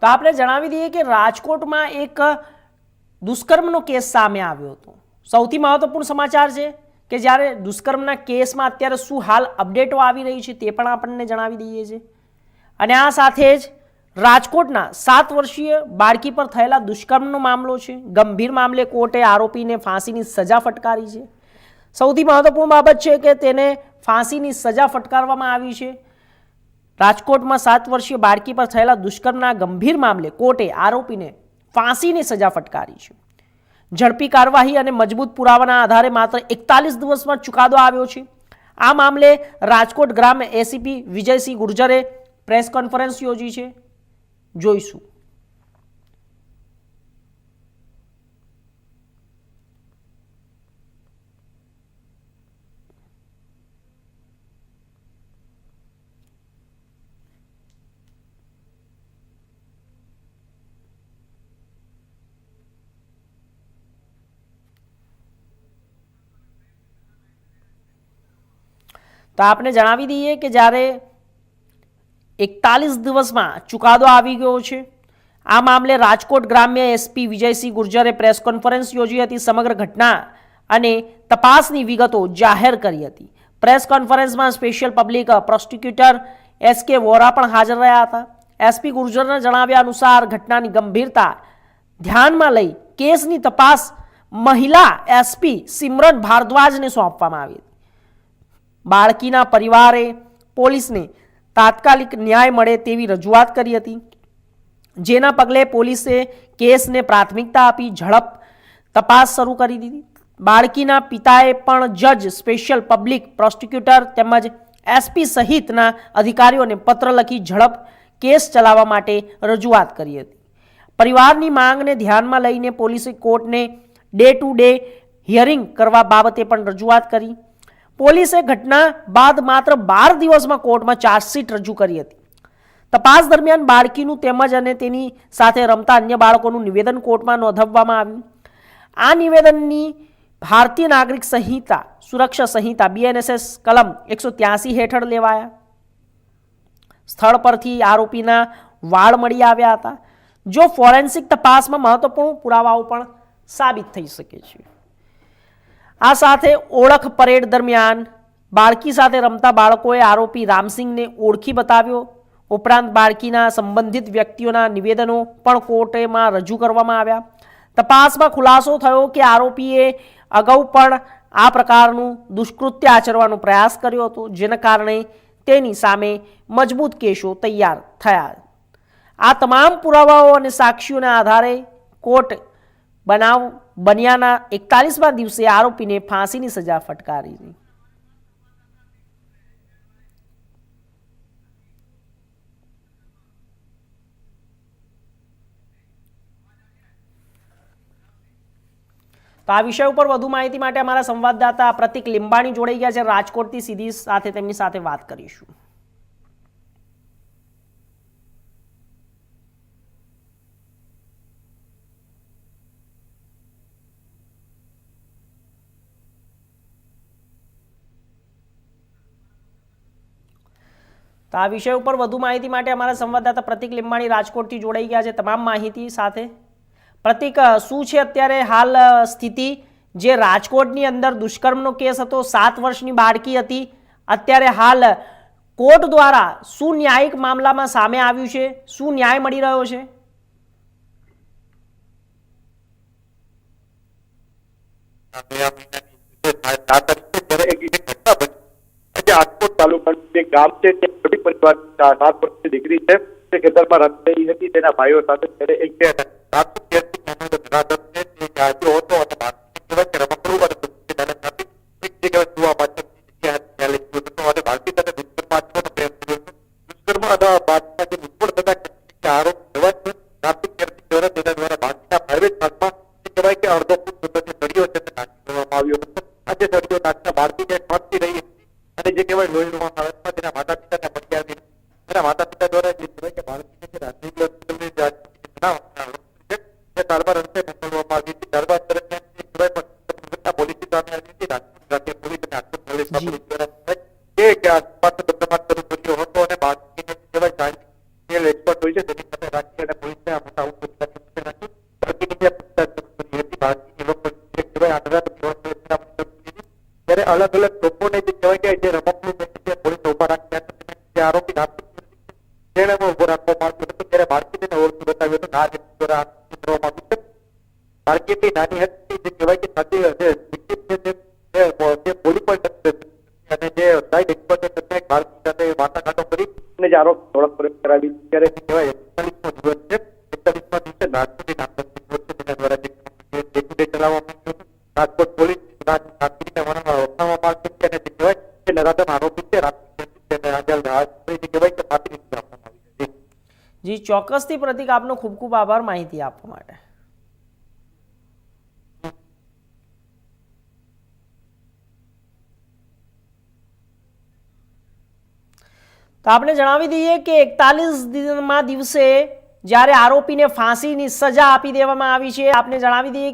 તો આપણે જણાવી દઈએ કે રાજકોટમાં એક દુષ્કર્મનો કેસ સામે આવ્યો હતો। સૌથી મહત્વપૂર્ણ સમાચાર છે કે જ્યારે દુષ્કર્મના કેસમાં અત્યારે શું હાલ અપડેટો આવી રહી છે તે પણ આપણને જણાવી દઈએ છીએ। અને આ સાથે જ રાજકોટના 7 વર્ષીય બાળકી પર થયેલા દુષ્કર્મનો મામલો છે। ગંભીર મામલે કોર્ટે આરોપીને ફાંસીની સજા ફટકારી છે। સૌથી મહત્વપૂર્ણ બાબત છે કે તેને ફાંસીની સજા ફટકારવામાં આવી છે। રાજકોટમાં 7 વર્ષીય બાળકી પર થયેલા દુષ્કર્મના ગંભીર મામલે કોર્ટે આરોપીને ફાંસીની સજા ફટકારી છે। ઝડપી કાર્યવાહી અને મજબૂત પુરાવાના આધારે માત્ર 41 દિવસમાં ચુકાદો આવ્યો છે। આ મામલે રાજકોટ ગ્રામ્ય એસીપી વિજયસિંહ ગુર્જરે પ્રેસ કોન્ફરન્સ યોજી છે। જોઈશું। તો આપણે જણાવી દઈએ કે જ્યારે 41 દિવસમાં ચુકાદો આવી ગયો છે। આ મામલે રાજકોટ ગ્રામ્ય એસપી વિજયસિંહ ગુર્જરે પ્રેસ કોન્ફરન્સ યોજી હતી। સમગ્ર ઘટના અને તપાસની વિગતો જાહેર કરી હતી। પ્રેસ કોન્ફરન્સમાં special public prosecutor SK Vora પણ હાજર રહ્યા હતા। એસપી ગુર્જરના જણાવ્યા અનુસાર ઘટનાની ગંભીરતા ધ્યાનમાં લઈ કેસની તપાસ મહિલા એસપી સિમરન ભારદ્વાજને સોંપવામાં આવી હતી। બાળકીના પરિવારે પોલીસને તાત્કાલિક ન્યાય મળે તેવી રજૂઆત કરી હતી, જેના પગલે પોલીસે કેસને પ્રાથમિકતા આપી ઝડપ તપાસ શરૂ કરી દીધી। બાળકીના પિતાએ પણ જજ, સ્પેશિયલ પબ્લિક પ્રોસિક્યુટર તેમજ એસપી સહિતના અધિકારીઓને પત્ર લખી ઝડપ કેસ ચલાવવા માટે રજૂઆત કરી હતી। પરિવારની માંગને ધ્યાનમાં લઈને પોલીસે કોર્ટને ડે ટુ ડે હિયરિંગ કરવા બાબતે પણ રજૂઆત કરી। પોલીસે ઘટના બાદ માત્ર 12 દિવસમાં કોર્ટમાં ચાર્જશીટ રજૂ કરી હતી। તપાસ દરમિયાન બાળકીનું તેમજ અને તેની સાથે રમતા અન્ય બાળકોનું નિવેદન કોર્ટમાં નોંધાવવામાં આવ્યું। આ નિવેદનની ભારતીય નાગરિક સંહિતા સુરક્ષા સંહિતા BNSS કલમ 183 હેઠળ લેવાયા। સ્થળ પરથી આરોપીના વાળ મળી આવ્યા હતા। જો ફોરેન્સિક તપાસમાં મહત્વપૂર્ણ પુરાવાઓ પણ સાબિત થઈ શકે છે। આ સાથે ઓળખ પરેડ દરમિયાન બાળકી સાથે રમતા બાળકોએ આરોપી રામસિંહને ઓળખી બતાવ્યો। ઉપરાંત બાળકીના સંબંધિત વ્યક્તિઓના નિવેદનો પણ કોર્ટમાં રજૂ કરવામાં આવ્યા। તપાસમાં ખુલાસો થયો કે આરોપીએ અગાઉ પણ આ પ્રકારનું દુષ્કૃત્ય આચરવાનો પ્રયાસ કર્યો હતો, જેના કારણે તેની સામે મજબૂત કેસો તૈયાર થયા। આ તમામ પુરાવાઓ અને સાક્ષીઓના આધારે કોર્ટ બનાવ બન્યાના 41મા દિવસે આરોપીને ફાંસીની સજા ફટકારી। તો આ વિષય ઉપર વધુ માહિતી માટે અમારા સંવાદદાતા પ્રતિક લીંબાણી જોડાઈ ગયા છે રાજકોટથી। સીધી સાથે તેમની સાથે વાત કરીશું। તો આ વિષય ઉપર વધુ માહિતી માટે અમારા સંવાદદાતા પ્રતિક લીંબાણી રાજકોટથી જોડાઈ ગયા છે તમામ માહિતી સાથે। પ્રતિક, શું છે અત્યારે હાલ સ્થિતિ? જે રાજકોટની અંદર દુષ્કર્મનો કેસ હતો, 7 વર્ષની બાળકી હતી, અત્યારે હાલ કોર્ટ દ્વારા શું ન્યાયિક મામલામાં સામે આવ્યું છે? શું ન્યાય મળી રહ્યો છે? રાજકોટ તાલુકાનું જે ગામ છે તે મોટી પરિવાર 7 વર્ષની દીકરી છે તે ખેતરમાં રમી રહી હતી તેના ભાઈઓ સાથે ત્યારે એક અલગ લોકોને જે કહેવાય કે જે રમકડું છે પોલીસ ઉભા રાખ્યા હતા, જે આરોપી તેને ઉભો રાખવામાં આવ્યો હતો, ત્યારે બાળકી તેને ઓળખી બતાવ્યો હતો. આ વ્યક્તિ દ્વારા આત્મહત્યા કરવામાં આવી છે. બાળકી એટલી નાની હતી, જે કહેવાય કે સાથે જે victim છે તે બોલી પણ નથી શકતી. અને જે સાઈડ એક્સપર્ટ છે બાળકી સાથે વાટાઘાટો કરી અને જે આરોપી ઓળખ કરાવી. ત્યારે તે કહેવાય 41મો દિવસ છે. 41મા દિવસે રાજકોટ નામના તેના દ્વારા જે ડે ચલાવવામાં આવ્યો હતો. રાજકોટ પોલીસ કામગીરીને વખાણવામાં આવી છે અને તે કહેવાય કે નરાધમ આરોપી છે કહેવાય કે ફાંસી આપવામાં આવી છે. જી ચોક્કસથી પ્રતિક, આપનો ખૂબ ખૂબ આભાર માહિતી આપવા માટે. તો આપણે જણાવી દઈએ કે 41મા દિવસે જ્યારે આરોપીને ફાંસીની સજા આપી દેવામાં આવી છે. આપને જણાવી દઈએ